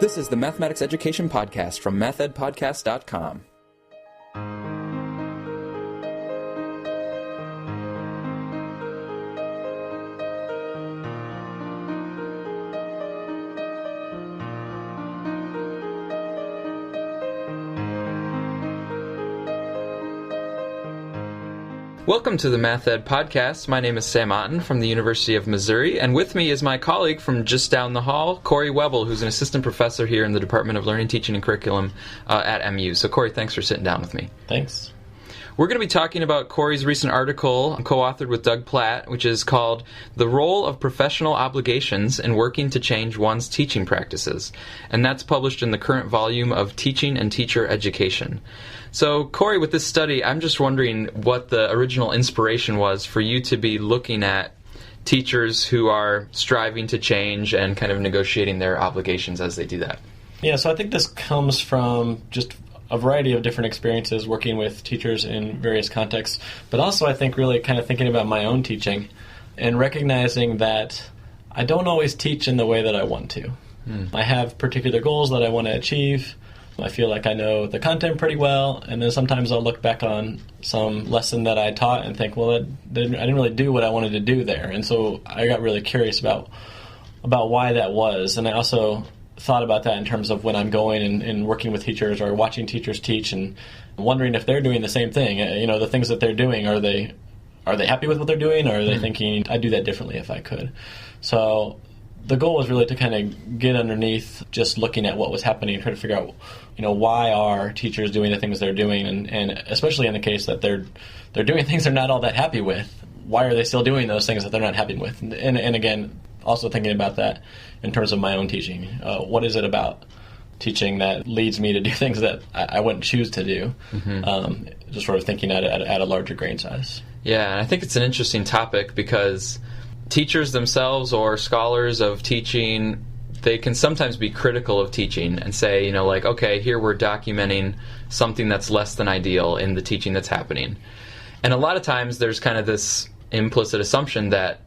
This is the Mathematics Education Podcast from mathedpodcast.com. Welcome to the Math Ed Podcast. My name is Sam Otten from the University of Missouri, and with me is my colleague from just down the hall, Corey Webel, who's an assistant professor here in the Department of Learning, Teaching, and Curriculum at MU. So, Corey, thanks for sitting down with me. Thanks. We're going to be talking about Corey's recent article, co-authored with Doug Platt, which is called The Role of Professional Obligations in Working to Change One's Teaching Practices, and that's published in the current volume of Teaching and Teacher Education. So, Corey, with this study, I'm just wondering what the original inspiration was for you to be looking at teachers who are striving to change and kind of negotiating their obligations as they do that. Yeah, so I think this comes from just a variety of different experiences working with teachers in various contexts, but also I think really kind of thinking about my own teaching and recognizing that I don't always teach in the way that I want to. I have particular goals that I want to achieve. I feel like I know the content pretty well, and then sometimes I'll look back on some lesson that I taught and think, well, I didn't really do what I wanted to do there. And so I got really curious about why that was. And I also thought about that in terms of when I'm going and working with teachers or watching teachers teach and wondering if they're doing the same thing. You know, the things that they're doing, are they happy with what they're doing, or are they thinking, I'd do that differently if I could? So the goal was really to kind of get underneath just looking at what was happening and try to figure out, why are teachers doing the things they're doing, and especially in the case that they're doing things they're not all that happy with, why are they still doing those things that they're not happy with? And again, also thinking about that in terms of my own teaching. What is it about teaching that leads me to do things that I wouldn't choose to do? Just sort of thinking at a larger grain size. Yeah, and I think it's an interesting topic because teachers themselves or scholars of teaching, they can sometimes be critical of teaching and say, okay, here we're documenting something that's less than ideal in the teaching that's happening. And a lot of times there's kind of this implicit assumption that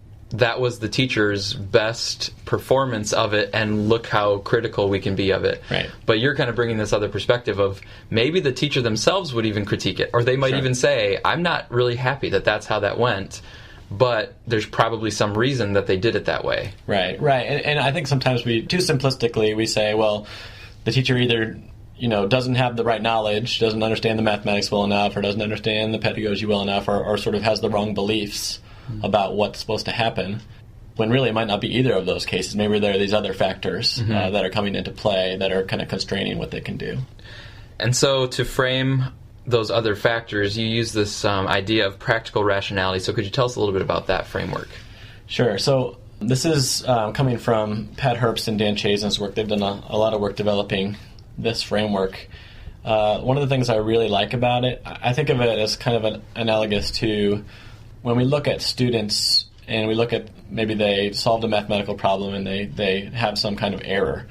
was the teacher's best performance of it, and look how critical we can be of it. Right. But you're kind of bringing this other perspective of maybe the teacher themselves would even critique it, or they might even say, I'm not really happy that that's how that went, but there's probably some reason that they did it that way. Right. And I think sometimes too simplistically, we say, well, the teacher either doesn't have the right knowledge, doesn't understand the mathematics well enough, or doesn't understand the pedagogy well enough, or sort of has the wrong beliefs about what's supposed to happen, when really it might not be either of those cases. Maybe there are these other factors that are coming into play that are kind of constraining what they can do. And so to frame those other factors, you use this idea of practical rationality. So could you tell us a little bit about that framework? Sure. So this is coming from Pat Herbst and Dan Chazen's work. They've done a lot of work developing this framework. One of the things I really like about it, I think of it as kind of analogous to when we look at students and we look at maybe they solved a mathematical problem and they have some kind of error.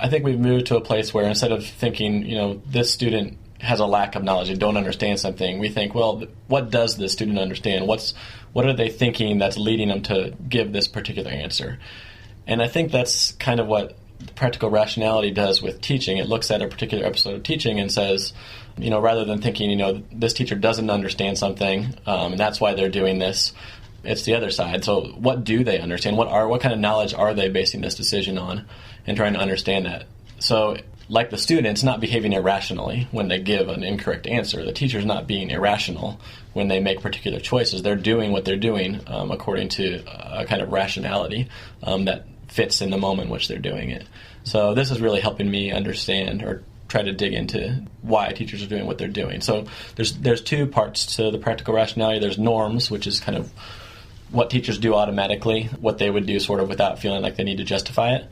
I think we've moved to a place where instead of thinking, this student has a lack of knowledge, they don't understand something, we think, well, what does this student understand? What are they thinking that's leading them to give this particular answer? And I think that's kind of what practical rationality does with teaching. It looks at a particular episode of teaching and says, rather than thinking, this teacher doesn't understand something, and that's why they're doing this, it's the other side. So what do they understand? What kind of knowledge are they basing this decision on, and trying to understand that? So like the student's not behaving irrationally when they give an incorrect answer. The teacher's not being irrational when they make particular choices. They're doing what they're doing according to a kind of rationality that fits in the moment in which they're doing it. So this is really helping me understand or try to dig into why teachers are doing what they're doing. So there's two parts to the practical rationality. There's norms, which is kind of what teachers do automatically, what they would do sort of without feeling like they need to justify it.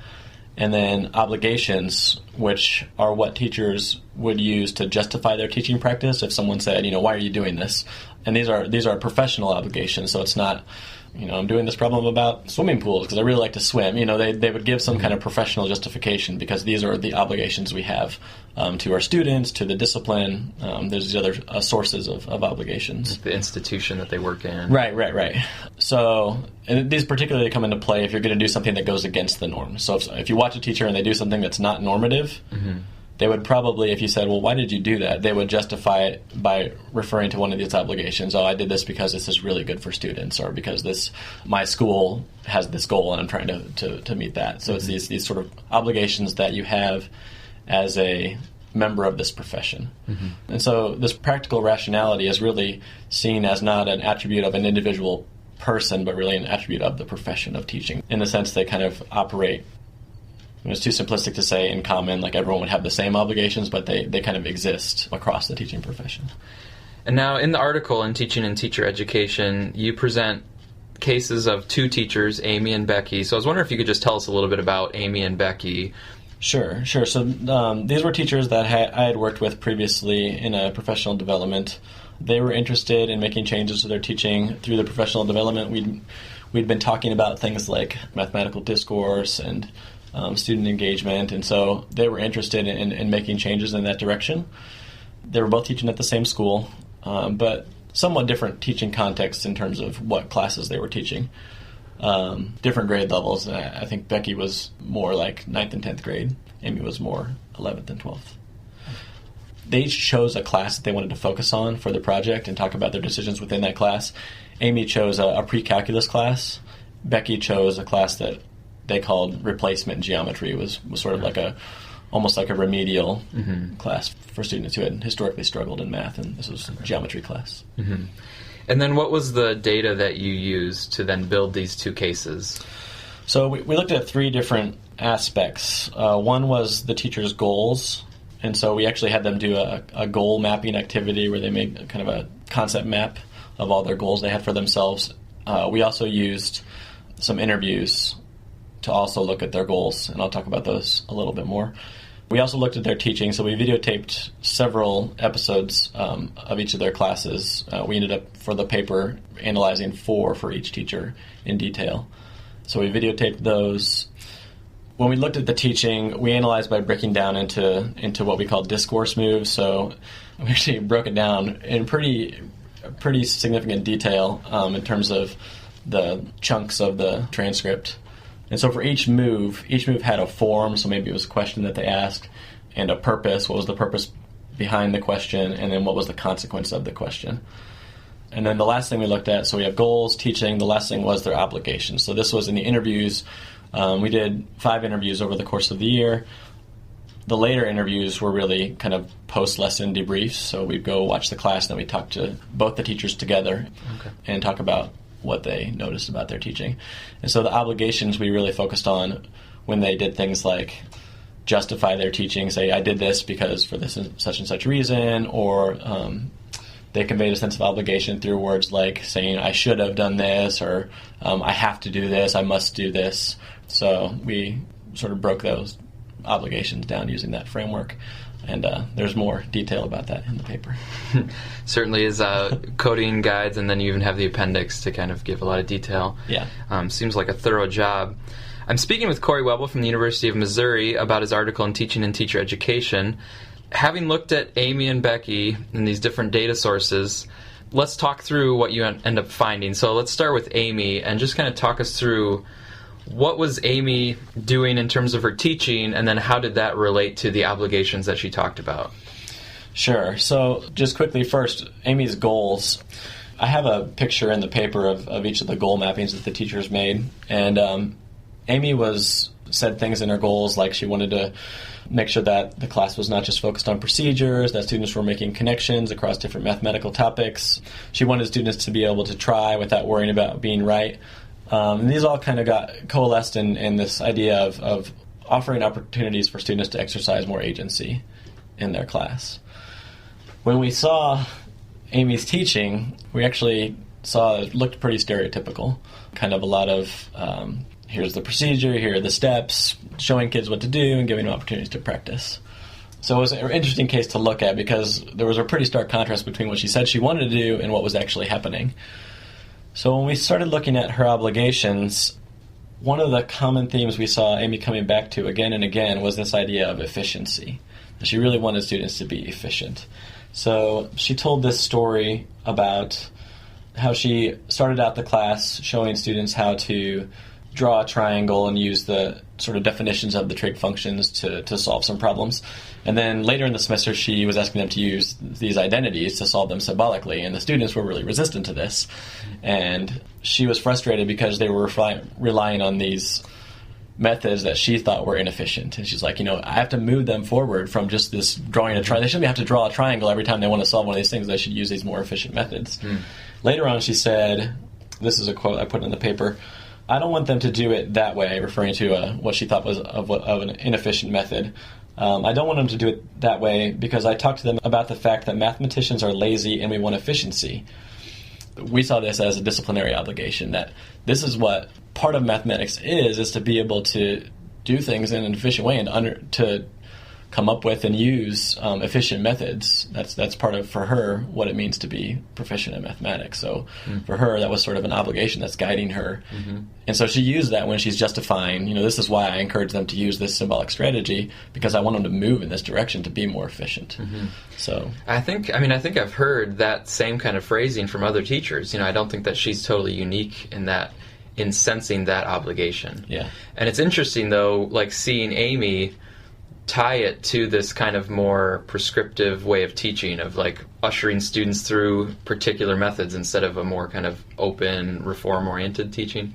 And then obligations, which are what teachers would use to justify their teaching practice. If someone said, why are you doing this? And these are professional obligations, so it's not I'm doing this problem about swimming pools because I really like to swim. They would give some kind of professional justification because these are the obligations we have to our students, to the discipline. There's the other sources of obligations. The institution that they work in. Right. So and these particularly come into play if you're going to do something that goes against the norm. So if you watch a teacher and they do something that's not normative, they would probably, if you said, well, why did you do that? They would justify it by referring to one of these obligations. Oh, I did this because this is really good for students, or because my school has this goal and I'm trying to meet that. So it's these sort of obligations that you have as a member of this profession. And so this practical rationality is really seen as not an attribute of an individual person, but really an attribute of the profession of teaching. In the sense they kind of operate, it's too simplistic to say in common, like everyone would have the same obligations, but they kind of exist across the teaching profession. And now in the article in Teaching and Teacher Education, you present cases of two teachers, Amy and Becky. So I was wondering if you could just tell us a little bit about Amy and Becky. Sure. So these were teachers that I had worked with previously in a professional development. They were interested in making changes to their teaching through the professional development. We'd been talking about things like mathematical discourse and student engagement, and so they were interested in making changes in that direction. They were both teaching at the same school, but somewhat different teaching contexts in terms of what classes they were teaching. Different grade levels. I think Becky was more like 9th and 10th grade. Amy was more 11th and 12th. They each chose a class that they wanted to focus on for the project and talk about their decisions within that class. Amy chose a pre-calculus class. Becky chose a class that they called replacement geometry. It was sort of like almost like a remedial class for students who had historically struggled in math, and this was a geometry class. And then what was the data that you used to then build these two cases? So we looked at three different aspects. One was the teacher's goals, and so we actually had them do a goal mapping activity where they made kind of a concept map of all their goals they had for themselves. We also used some interviews to also look at their goals, and I'll talk about those a little bit more. We also looked at their teaching, so we videotaped several episodes of each of their classes. We ended up, for the paper, analyzing 4 for each teacher in detail. So we videotaped those. When we looked at the teaching, we analyzed by breaking down into what we call discourse moves. So we actually broke it down in pretty significant detail in terms of the chunks of the transcript. And so for each move had a form, so maybe it was a question that they asked, and a purpose, what was the purpose behind the question, and then what was the consequence of the question. And then the last thing we looked at, so we have goals, teaching, the last thing was their obligations. So this was in the interviews. We did 5 interviews over the course of the year. The later interviews were really kind of post-lesson debriefs, so we'd go watch the class, and then we'd talk to both the teachers together and talk about what they noticed about their teaching. And so the obligations we really focused on when they did things like justify their teaching, say, I did this because for this and such reason, or they conveyed a sense of obligation through words like saying, I should have done this, or I have to do this, I must do this. So we sort of broke those obligations down using that framework. And there's more detail about that in the paper. Certainly is coding guides, and then you even have the appendix to kind of give a lot of detail. Yeah. Seems like a thorough job. I'm speaking with Corey Webel from the University of Missouri about his article in Teaching and Teacher Education. Having looked at Amy and Becky and these different data sources, let's talk through what you end up finding. So let's start with Amy and just kind of talk us through what was Amy doing in terms of her teaching, and then how did that relate to the obligations that she talked about? Sure. So just quickly first, Amy's goals. I have a picture in the paper of each of the goal mappings that the teachers made. And Amy said things in her goals like she wanted to make sure that the class was not just focused on procedures, that students were making connections across different mathematical topics. She wanted students to be able to try without worrying about being right. And these all kind of got coalesced in this idea of offering opportunities for students to exercise more agency in their class. When we saw Amy's teaching, we actually saw it looked pretty stereotypical. Kind of a lot of, here's the procedure, here are the steps, showing kids what to do and giving them opportunities to practice. So it was an interesting case to look at because there was a pretty stark contrast between what she said she wanted to do and what was actually happening. So when we started looking at her obligations, one of the common themes we saw Amy coming back to again and again was this idea of efficiency. She really wanted students to be efficient. So she told this story about how she started out the class showing students how to draw a triangle and use the sort of definitions of the trig functions to solve some problems. And then later in the semester, she was asking them to use these identities to solve them symbolically, and the students were really resistant to this. And she was frustrated because they were relying on these methods that she thought were inefficient. And she's like, I have to move them forward from just this drawing a triangle. They shouldn't have to draw a triangle every time they want to solve one of these things. They should use these more efficient methods. Later on, she said, this is a quote I put in the paper, "I don't want them to do it that way," referring to what she thought was of an inefficient method. "I don't want them to do it that way because I talked to them about the fact that mathematicians are lazy and we want efficiency." We saw this as a disciplinary obligation, that this is what part of mathematics is to be able to do things in an efficient way and to come up with and use efficient methods. That's part of, for her, what it means to be proficient in mathematics. So for her, that was sort of an obligation that's guiding her. And so she used that when she's justifying, this is why I encourage them to use this symbolic strategy, because I want them to move in this direction to be more efficient. So I think I've heard that same kind of phrasing from other teachers. I don't think that she's totally unique in sensing that obligation. Yeah. And it's interesting, though, like seeing Amy tie it to this kind of more prescriptive way of teaching, of like ushering students through particular methods instead of a more kind of open, reform-oriented teaching.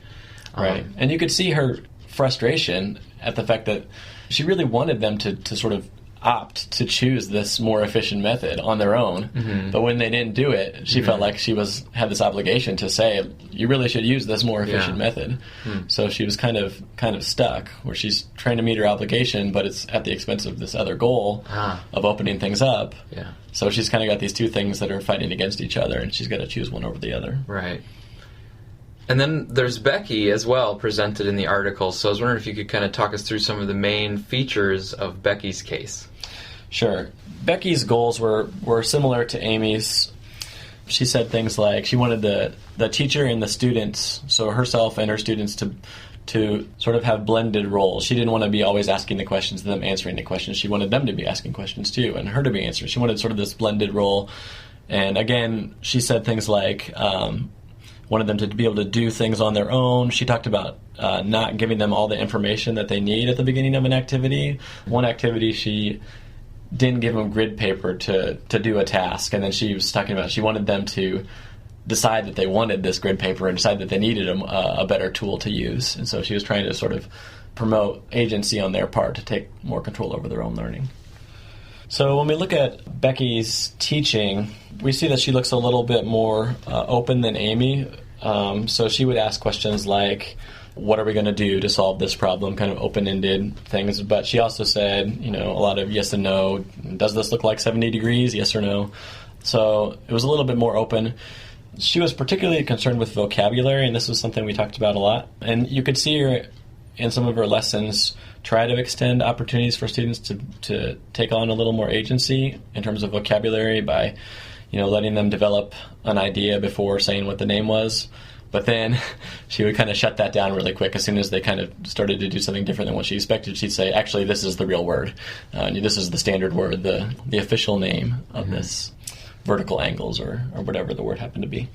Right. And you could see her frustration at the fact that she really wanted them to sort of opt to choose this more efficient method on their own. But when they didn't do it, she felt like she had this obligation to say, you really should use this more efficient method. So she was kind of stuck, where she's trying to meet her obligation, but it's at the expense of this other goal of opening things up. So she's kind of got these two things that are fighting against each other, and she's got to choose one over the other. Right. And then there's Becky as well, presented in the article. So I was wondering if you could kind of talk us through some of the main features of Becky's case. Sure. Becky's goals were similar to Amy's. She said things like she wanted the teacher and the students, so herself and her students, to sort of have blended roles. She didn't want to be always asking the questions and them answering the questions. She wanted them to be asking questions too, and her to be answering. She wanted sort of this blended role. And again, she said things like wanted them to be able to do things on their own. She talked about not giving them all the information that they need at the beginning of an activity. One activity, she didn't give them grid paper to do a task, and then she was talking about she wanted them to decide that they wanted this grid paper and decide that they needed a better tool to use. And so she was trying to sort of promote agency on their part to take more control over their own learning. So when we look at Becky's teaching, we see that she looks a little bit more open than Amy. So she would ask questions like, what are we going to do to solve this problem, kind of open-ended things. But she also said, a lot of yes and no. Does this look like 70 degrees? Yes or no? So it was a little bit more open. She was particularly concerned with vocabulary, and this was something we talked about a lot. And you could see her in some of her lessons try to extend opportunities for students to take on a little more agency in terms of vocabulary by, letting them develop an idea before saying what the name was. But then she would kind of shut that down really quick. As soon as they kind of started to do something different than what she expected, she'd say, actually, this is the real word. This is the standard word, the official name of this vertical angles or whatever the word happened to be.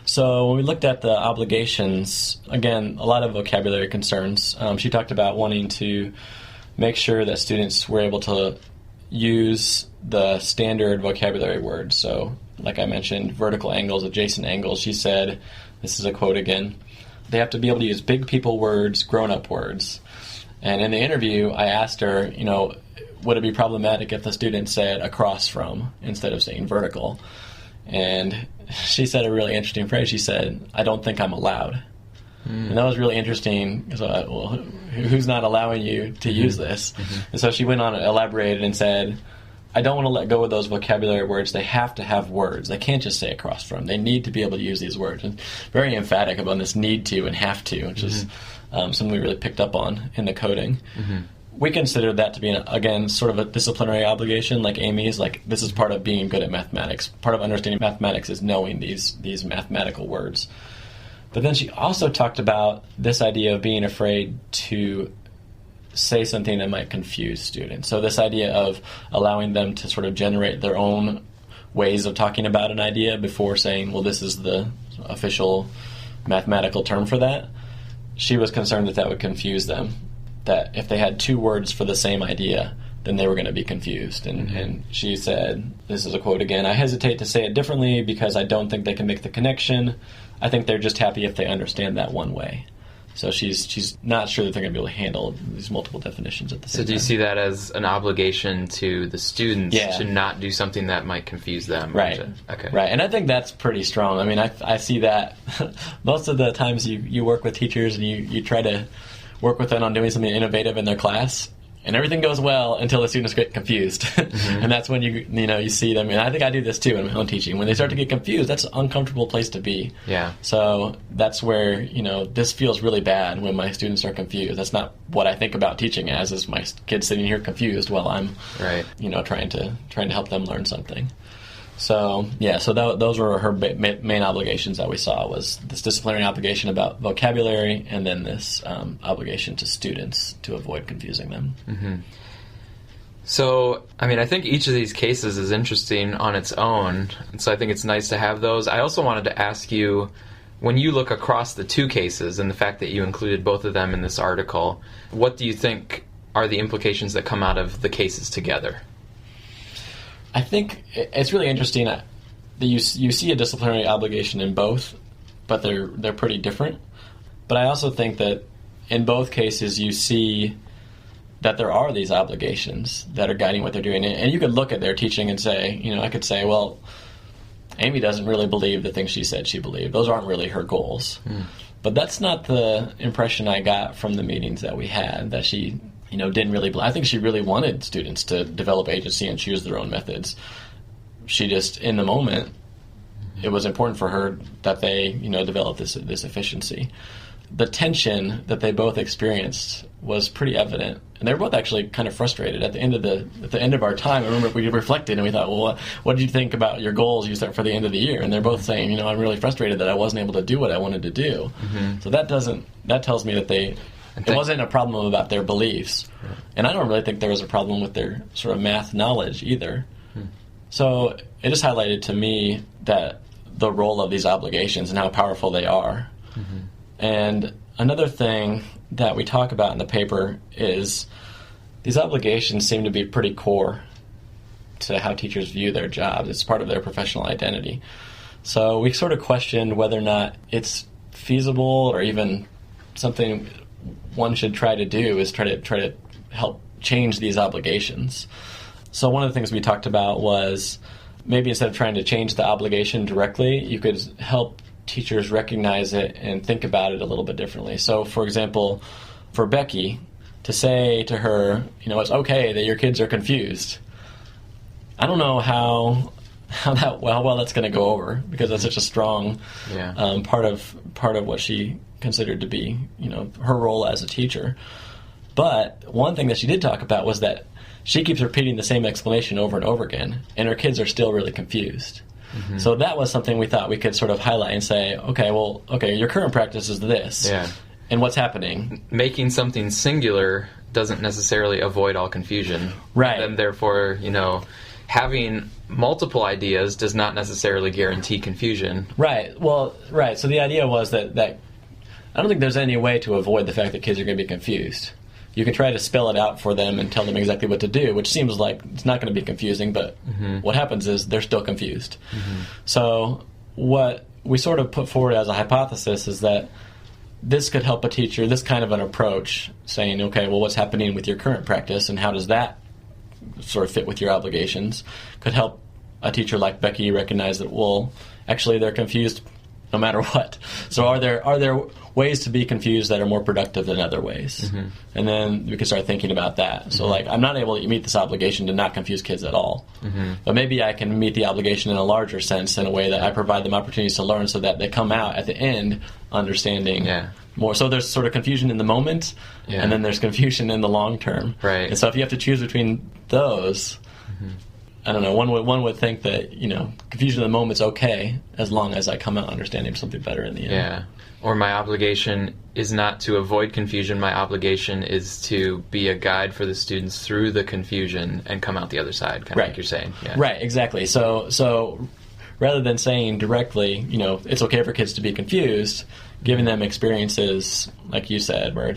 So when we looked at the obligations, again, a lot of vocabulary concerns. She talked about wanting to make sure that students were able to use the standard vocabulary words. So like I mentioned, vertical angles, adjacent angles. She said, this is a quote again, they have to be able to use big people words, grown-up words. And in the interview, I asked her, would it be problematic if the student said across from instead of saying vertical? And she said a really interesting phrase. She said, I don't think I'm allowed. And that was really interesting because, who's not allowing you to use this? And so she went on and elaborated and said, I don't want to let go of those vocabulary words. They have to have words. They can't just say across from. They need to be able to use these words. And very emphatic about this need to and have to, which is something we really picked up on in the coding. We consider that to be, again, sort of a disciplinary obligation, like Amy's. Like, this is part of being good at mathematics. Part of understanding mathematics is knowing these mathematical words. But then she also talked about this idea of being afraid to say something that might confuse students. So this idea of allowing them to sort of generate their own ways of talking about an idea before saying, well, this is the official mathematical term for that. She was concerned that that would confuse them, that if they had two words for the same idea, then they were going to be confused. And she said, this is a quote again, "I hesitate to say it differently because I don't think they can make the connection. I think they're just happy if they understand that one way." So she's not sure that they're going to be able to handle these multiple definitions at the same time. So do you see that as an obligation to the students to not do something that might confuse them? Right. Okay. Right. And I think that's pretty strong. I mean, I see that most of the times you work with teachers and you try to work with them on doing something innovative in their class, and everything goes well until the students get confused. And that's when you see them. And I think I do this too in my own teaching. When they start to get confused, that's an uncomfortable place to be. Yeah. So that's where, this feels really bad when my students are confused. That's not what I think about teaching as, is my kids sitting here confused while I'm, trying to help them learn something. So, those were her main obligations that we saw, was this disciplinary obligation about vocabulary, and then this obligation to students to avoid confusing them. Mm-hmm. So, I think each of these cases is interesting on its own, and so I think it's nice to have those. I also wanted to ask you, when you look across the two cases and the fact that you included both of them in this article, what do you think are the implications that come out of the cases together? I think it's really interesting that you see a disciplinary obligation in both, but they're pretty different. But I also think that in both cases you see that there are these obligations that are guiding what they're doing. And you could look at their teaching and say, I could say, well, Amy doesn't really believe the things she said she believed. Those aren't really her goals. But that's not the impression I got from the meetings that we had, that she didn't really believe. I think she really wanted students to develop agency and choose their own methods. She just, in the moment, it was important for her that they, develop this efficiency. The tension that they both experienced was pretty evident, and they were both actually kind of frustrated at the end of our time. I remember we reflected and we thought, well, what did you think about your goals you set for the end of the year? And they're both saying, I'm really frustrated that I wasn't able to do what I wanted to do. So that tells me that it wasn't a problem about their beliefs. And I don't really think there was a problem with their sort of math knowledge either. So it just highlighted to me that the role of these obligations and how powerful they are. And another thing that we talk about in the paper is these obligations seem to be pretty core to how teachers view their jobs. It's part of their professional identity. So we sort of questioned whether or not it's feasible or even something one should try to do is try to help change these obligations. So one of the things we talked about was maybe instead of trying to change the obligation directly, you could help teachers recognize it and think about it a little bit differently. So, for example, for Becky, to say to her, it's okay that your kids are confused. I don't know how well that's going to go over, because that's such a strong part of what she considered to be, her role as a teacher. But one thing that she did talk about was that she keeps repeating the same explanation over and over again, and her kids are still really confused. So that was something we thought we could sort of highlight and say, okay, your current practice is this. Yeah. And what's happening? Making something singular doesn't necessarily avoid all confusion. Right. And therefore, having multiple ideas does not necessarily guarantee confusion. Right. Well, right. So the idea was that I don't think there's any way to avoid the fact that kids are going to be confused. You can try to spell it out for them and tell them exactly what to do, which seems like it's not going to be confusing, but what happens is they're still confused. So what we sort of put forward as a hypothesis is that this could help a teacher, this kind of an approach, saying, okay, well, what's happening with your current practice and how does that sort of fit with your obligations, could help a teacher like Becky recognize that, well, actually they're confused no matter what. So are there ways to be confused that are more productive than other ways? And then we can start thinking about that. So I'm not able to meet this obligation to not confuse kids at all. But maybe I can meet the obligation in a larger sense, in a way that I provide them opportunities to learn so that they come out at the end understanding more. So there's sort of confusion in the moment, and then there's confusion in the long term. Right. And so if you have to choose between those, I don't know, one would think that, confusion in the moment's okay as long as I come out understanding something better in the end. Yeah. Or my obligation is not to avoid confusion. My obligation is to be a guide for the students through the confusion and come out the other side, kind of like you're saying. Yeah. Right, exactly. So rather than saying directly, it's okay for kids to be confused, giving them experiences, like you said, where,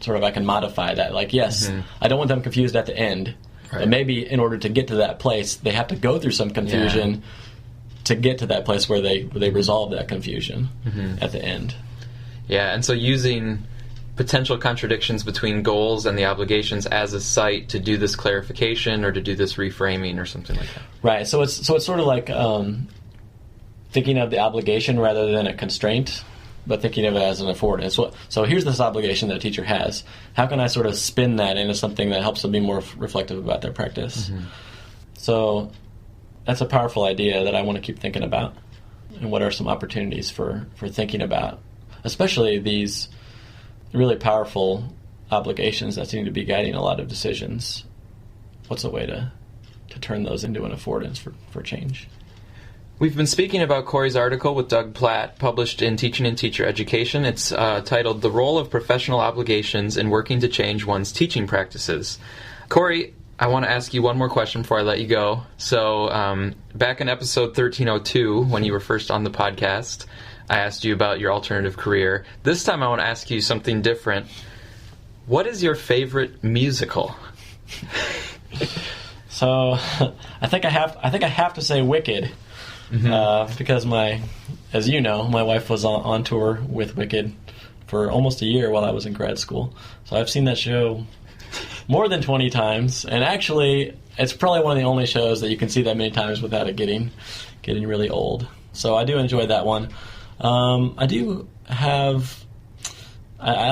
sort of I can modify that. Like, yes, I don't want them confused at the end. Right. But maybe in order to get to that place, they have to go through some confusion to get to that place where they resolve that confusion at the end. Yeah, and so using potential contradictions between goals and the obligations as a site to do this clarification or to do this reframing or something like that. Right. So it's sort of like thinking of the obligation rather than a constraint, but thinking of it as an affordance. So here's this obligation that a teacher has. How can I sort of spin that into something that helps them be more reflective about their practice? So that's a powerful idea that I want to keep thinking about. And what are some opportunities for thinking about, especially these really powerful obligations that seem to be guiding a lot of decisions? What's a way to turn those into an affordance for change? We've been speaking about Corey's article with Doug Platt, published in Teaching and Teacher Education. It's titled The Role of Professional Obligations in Working to Change One's Teaching Practices. Corey, I want to ask you one more question before I let you go. So back in episode 1302, when you were first on the podcast, I asked you about your alternative career. This time I want to ask you something different. What is your favorite musical? So I think I have to say Wicked. Because as you know, my wife was on tour with Wicked for almost a year while I was in grad school. So I've seen that show more than 20 times, and actually it's probably one of the only shows that you can see that many times without it getting really old. So I do enjoy that one. I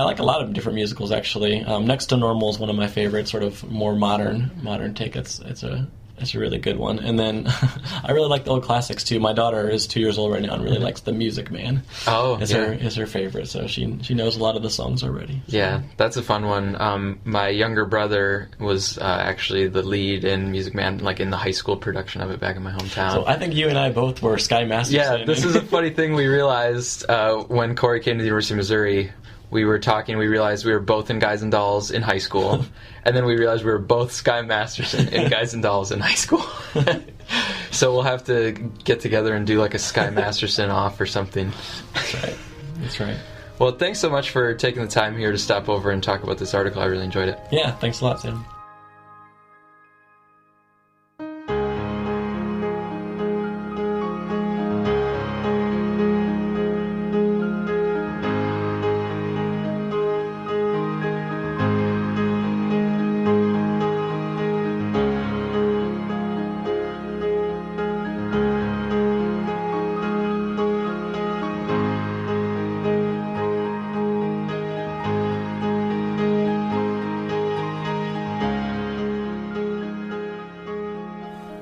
like a lot of different musicals, actually. Next to Normal is one of my favorites, sort of more modern take. It's a really good one. And then I really like the old classics too. My daughter is 2 years old right now and really likes The Music Man. Is her favorite. So she knows a lot of the songs already. So. Yeah, that's a fun one. My younger brother was actually the lead in Music Man, like in the high school production of it back in my hometown. So I think you and I both were Sky Masterson. Yeah, this is a funny thing we realized when Corey came to the University of Missouri. We were talking, we realized we were both in Guys and Dolls in high school, and then we realized we were both Sky Masterson in Guys and Dolls in high school. So we'll have to get together and do like a Sky Masterson off or something. That's right. Well, thanks so much for taking the time here to stop over and talk about this article. I really enjoyed it. Yeah, thanks a lot, Sam.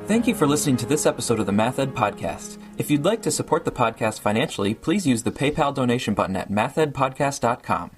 Thank you for listening to this episode of the Math Ed Podcast. If you'd like to support the podcast financially, please use the PayPal donation button at mathedpodcast.com.